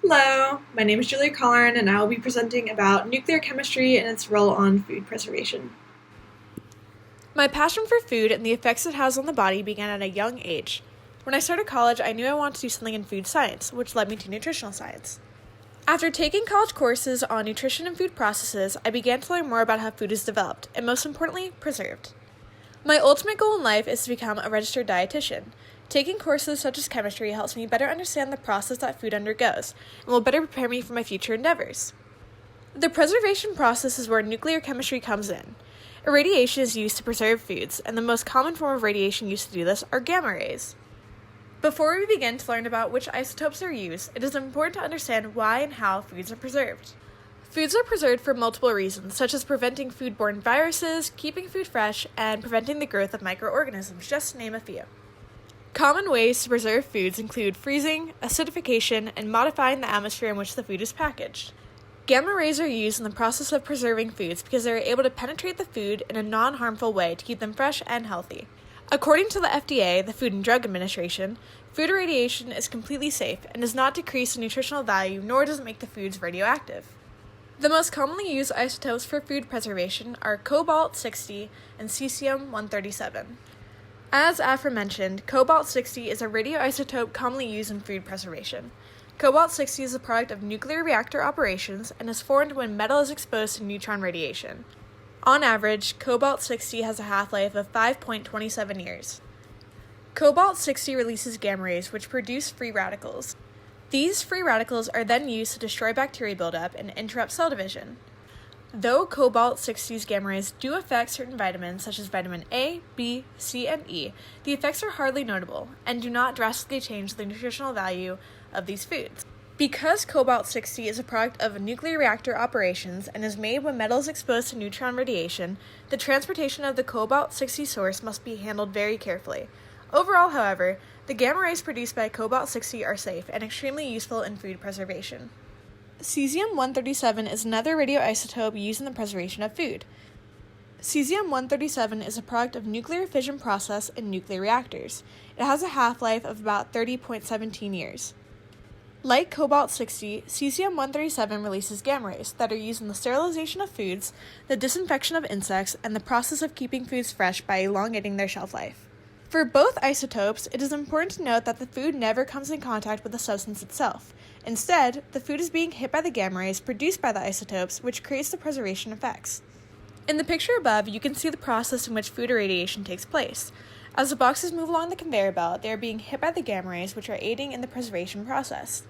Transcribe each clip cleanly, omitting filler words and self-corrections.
Hello, my name is Julia Collarn, and I will be presenting about nuclear chemistry and its role on food preservation. My passion for food and the effects it has on the body began at a young age. When I started college, I knew I wanted to do something in food science, which led me to nutritional science. After taking college courses on nutrition and food processes, I began to learn more about how food is developed, and most importantly, preserved. My ultimate goal in life is to become a registered dietitian. Taking courses such as chemistry helps me better understand the process that food undergoes, and will better prepare me for my future endeavors. The preservation process is where nuclear chemistry comes in. Irradiation is used to preserve foods, and the most common form of radiation used to do this are gamma rays. Before we begin to learn about which isotopes are used, it is important to understand why and how foods are preserved. Foods are preserved for multiple reasons, such as preventing foodborne viruses, keeping food fresh, and preventing the growth of microorganisms, just to name a few. Common ways to preserve foods include freezing, acidification, and modifying the atmosphere in which the food is packaged. Gamma rays are used in the process of preserving foods because they are able to penetrate the food in a non-harmful way to keep them fresh and healthy. According to the FDA, the Food and Drug Administration, food irradiation is completely safe and does not decrease the nutritional value, nor does it make the foods radioactive. The most commonly used isotopes for food preservation are cobalt-60 and cesium-137. As aforementioned, cobalt-60 is a radioisotope commonly used in food preservation. Cobalt-60 is a product of nuclear reactor operations and is formed when metal is exposed to neutron radiation. On average, cobalt-60 has a half-life of 5.27 years. Cobalt-60 releases gamma rays, which produce free radicals. These free radicals are then used to destroy bacteria buildup and interrupt cell division. Though cobalt-60's gamma rays do affect certain vitamins such as vitamin A, B, C, and E, the effects are hardly notable and do not drastically change the nutritional value of these foods. Because cobalt-60 is a product of nuclear reactor operations and is made when metal is exposed to neutron radiation, the transportation of the cobalt-60 source must be handled very carefully. Overall, however, the gamma rays produced by cobalt-60 are safe and extremely useful in food preservation. Cesium-137 is another radioisotope used in the preservation of food. Cesium-137 is a product of nuclear fission process in nuclear reactors. It has a half-life of about 30.17 years. Like cobalt-60, cesium-137 releases gamma rays that are used in the sterilization of foods, the disinfection of insects, and the process of keeping foods fresh by elongating their shelf life. For both isotopes, it is important to note that the food never comes in contact with the substance itself. Instead, the food is being hit by the gamma rays produced by the isotopes, which creates the preservation effects. In the picture above, you can see the process in which food irradiation takes place. As the boxes move along the conveyor belt, they are being hit by the gamma rays, which are aiding in the preservation process.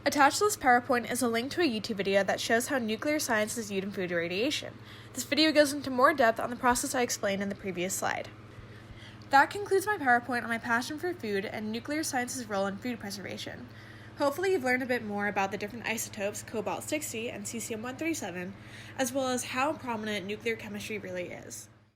Attached to this PowerPoint is a link to a YouTube video that shows how nuclear science is used in food irradiation. This video goes into more depth on the process I explained in the previous slide. That concludes my PowerPoint on my passion for food and nuclear science's role in food preservation. Hopefully you've learned a bit more about the different isotopes, cobalt-60 and cesium-137, as well as how prominent nuclear chemistry really is.